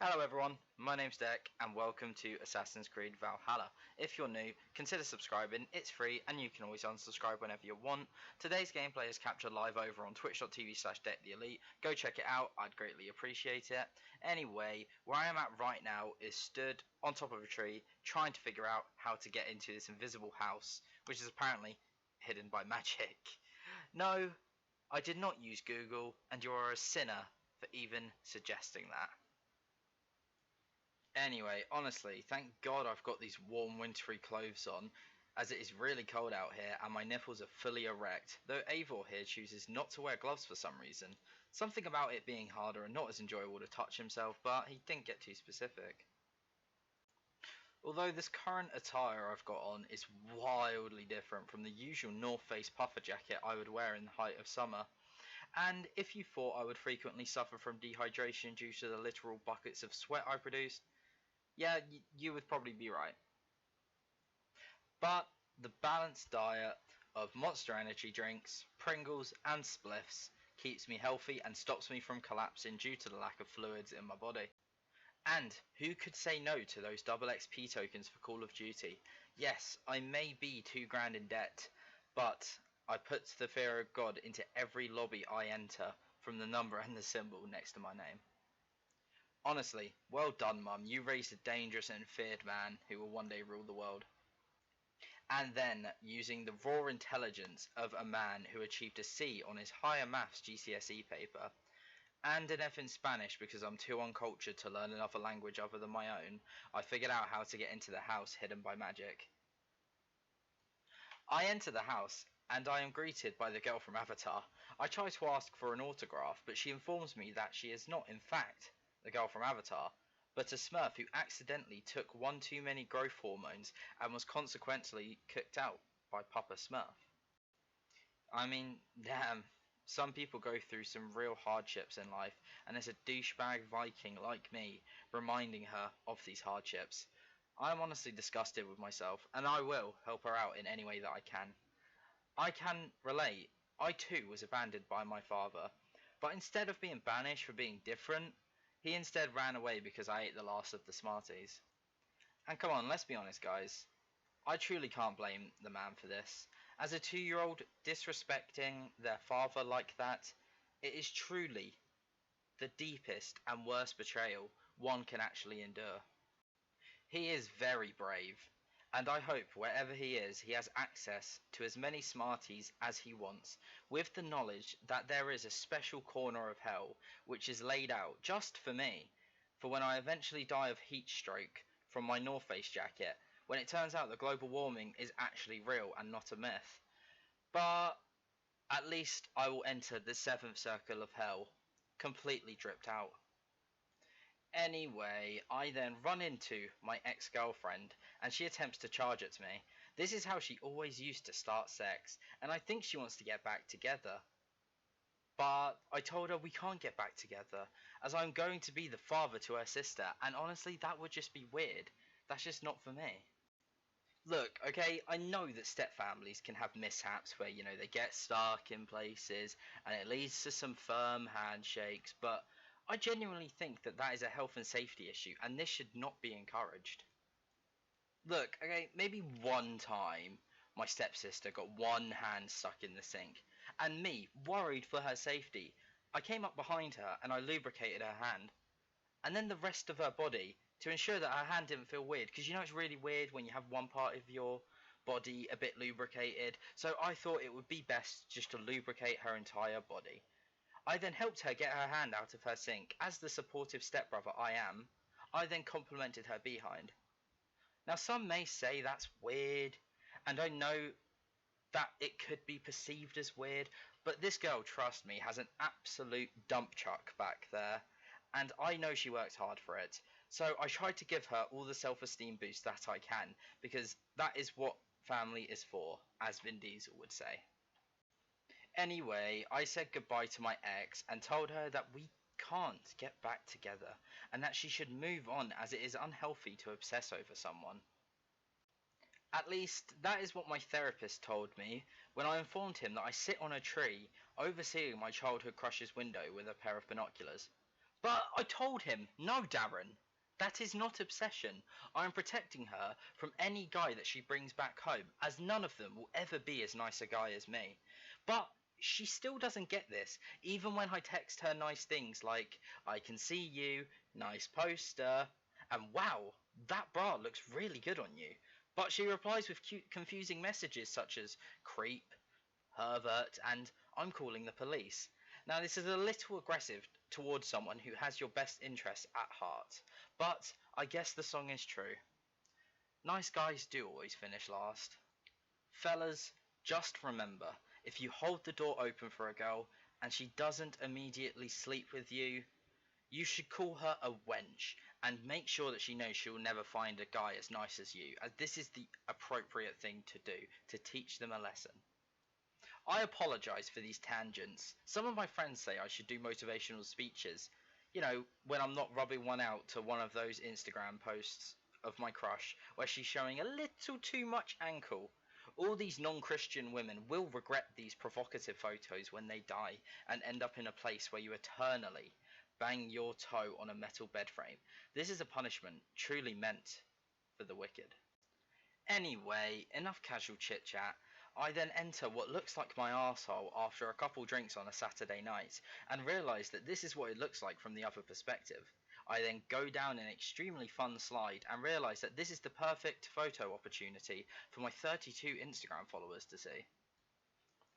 Hello everyone, my name's Deck and welcome to Assassin's Creed Valhalla. If you're new, consider subscribing, it's free and you can always unsubscribe whenever you want. Today's gameplay is captured live over on twitch.tv/DeckTheElite. Go check it out, I'd greatly appreciate it. Anyway, where I am at right now is stood on top of a tree trying to figure out how to get into this invisible house, which is apparently hidden by magic. No, I did not use Google and you are a sinner for even suggesting that. Anyway, honestly, thank God I've got these warm wintry clothes on, as it is really cold out here and my nipples are fully erect, though Eivor here chooses not to wear gloves for some reason. Something about it being harder and not as enjoyable to touch himself, but he didn't get too specific. Although this current attire I've got on is wildly different from the usual North Face puffer jacket I would wear in the height of summer. And if you thought I would frequently suffer from dehydration due to the literal buckets of sweat I produce, yeah, you would probably be right. But the balanced diet of Monster Energy drinks, Pringles and spliffs keeps me healthy and stops me from collapsing due to the lack of fluids in my body. And who could say no to those double XP tokens for Call of Duty? Yes, I may be $2 in debt, but I put the fear of God into every lobby I enter from the number and the symbol next to my name. Honestly, well done, Mum. You raised a dangerous and feared man who will one day rule the world. And then, using the raw intelligence of a man who achieved a C on his higher maths GCSE paper, and an F in Spanish because I'm too uncultured to learn another language other than my own, I figured out how to get into the house hidden by magic. I enter the house, and I am greeted by the girl from Avatar. I try to ask for an autograph, but she informs me that she is not, in fact, the girl from Avatar, but a Smurf who accidentally took one too many growth hormones and was consequently kicked out by Papa Smurf. I mean, damn, some people go through some real hardships in life, and there's a douchebag Viking like me reminding her of these hardships. I'm honestly disgusted with myself, and I will help her out in any way that I can. I can relate. I too was abandoned by my father, but instead of being banished for being different, he instead ran away because I ate the last of the Smarties. And come on, let's be honest, guys. I truly can't blame the man for this. As a 2-year-old disrespecting their father like that, it is truly the deepest and worst betrayal one can actually endure. He is very brave, and I hope wherever he is, he has access to as many Smarties as he wants, with the knowledge that there is a special corner of hell which is laid out just for me, for when I eventually die of heat stroke from my North Face jacket, when it turns out that global warming is actually real and not a myth. But at least I will enter the 7th circle of hell, completely dripped out. Anyway, I then run into my ex-girlfriend, and she attempts to charge at me. This is how she always used to start sex, and I think she wants to get back together. But I told her we can't get back together, as I'm going to be the father to her sister, and honestly that would just be weird. That's just not for me. Look, okay, I know that step-families can have mishaps where, they get stuck in places, and it leads to some firm handshakes, but I genuinely think that that is a health and safety issue, and this should not be encouraged. Look, okay, maybe one time my stepsister got one hand stuck in the sink, and me, worried for her safety, I came up behind her and I lubricated her hand, and then the rest of her body to ensure that her hand didn't feel weird, because it's really weird when you have one part of your body a bit lubricated, so I thought it would be best just to lubricate her entire body. I then helped her get her hand out of her sink. As the supportive stepbrother I am, I then complimented her behind. Now some may say that's weird, and I know that it could be perceived as weird, but this girl, trust me, has an absolute dump truck back there, and I know she works hard for it. So I tried to give her all the self-esteem boost that I can, because that is what family is for, as Vin Diesel would say. Anyway, I said goodbye to my ex and told her that we can't get back together and that she should move on, as it is unhealthy to obsess over someone. At least, that is what my therapist told me when I informed him that I sit on a tree overseeing my childhood crush's window with a pair of binoculars. But I told him, no, Darren, that is not obsession. I am protecting her from any guy that she brings back home, as none of them will ever be as nice a guy as me. But she still doesn't get this, even when I text her nice things like, I can see you, nice poster, and wow, that bra looks really good on you. But she replies with cute, confusing messages such as creep, pervert, and I'm calling the police. Now, this is a little aggressive towards someone who has your best interests at heart, but I guess the song is true. Nice guys do always finish last. Fellas, just remember, if you hold the door open for a girl and she doesn't immediately sleep with you, you should call her a wench and make sure that she knows she will never find a guy as nice as you, as this is the appropriate thing to do to teach them a lesson. I apologize for these tangents. Some of my friends say I should do motivational speeches. You know, when I'm not rubbing one out to one of those Instagram posts of my crush where she's showing a little too much ankle. All these non-Christian women will regret these provocative photos when they die and end up in a place where you eternally bang your toe on a metal bed frame. This is a punishment truly meant for the wicked. Anyway, enough casual chit chat. I then enter what looks like my arsehole after a couple drinks on a Saturday night and realise that this is what it looks like from the other perspective. I then go down an extremely fun slide and realise that this is the perfect photo opportunity for my 32 Instagram followers to see.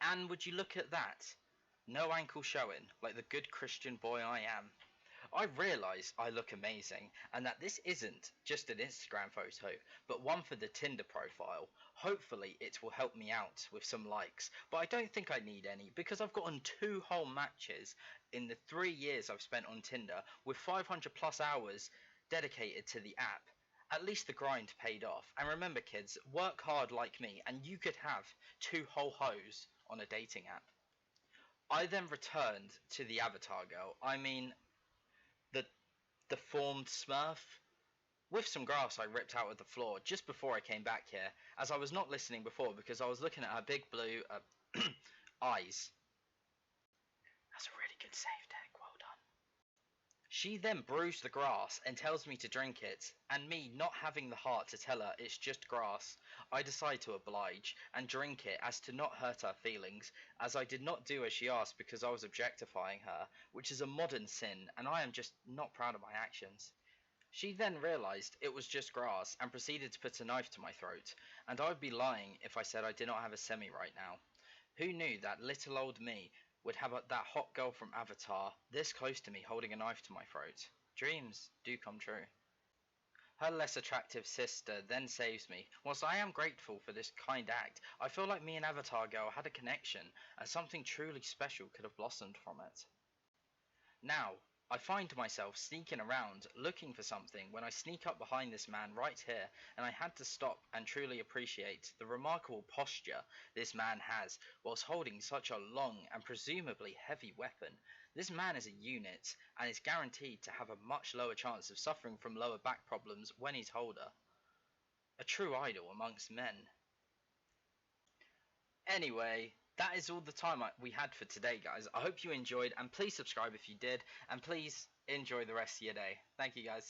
And would you look at that? No ankle showing, like the good Christian boy I am. I realise I look amazing and that this isn't just an Instagram photo, but one for the Tinder profile. Hopefully it will help me out with some likes, but I don't think I need any because I've gotten 2 whole matches in the 3 years I've spent on Tinder with 500 plus hours dedicated to the app. At least the grind paid off. And remember kids, work hard like me and you could have 2 whole hoes on a dating app. I then returned to the avatar girl. I mean, the deformed Smurf. With some grass I ripped out of the floor just before I came back here, as I was not listening before because I was looking at her big blue eyes. That's a really good save, Tech. Well done. She then brews the grass and tells me to drink it, and me not having the heart to tell her it's just grass, I decide to oblige and drink it as to not hurt her feelings, as I did not do as she asked because I was objectifying her, which is a modern sin, and I am just not proud of my actions. She then realised it was just grass and proceeded to put a knife to my throat, and I would be lying if I said I did not have a semi right now. Who knew that little old me would have that hot girl from Avatar this close to me holding a knife to my throat? Dreams do come true. Her less attractive sister then saves me. Whilst I am grateful for this kind act, I feel like me and Avatar girl had a connection and something truly special could have blossomed from it. Now, I find myself sneaking around looking for something when I sneak up behind this man right here, and I had to stop and truly appreciate the remarkable posture this man has whilst holding such a long and presumably heavy weapon. This man is a unit and is guaranteed to have a much lower chance of suffering from lower back problems when he's older. A true idol amongst men. Anyway, that is all the time we had for today, guys. I hope you enjoyed, and please subscribe if you did, and please enjoy the rest of your day. Thank you, guys.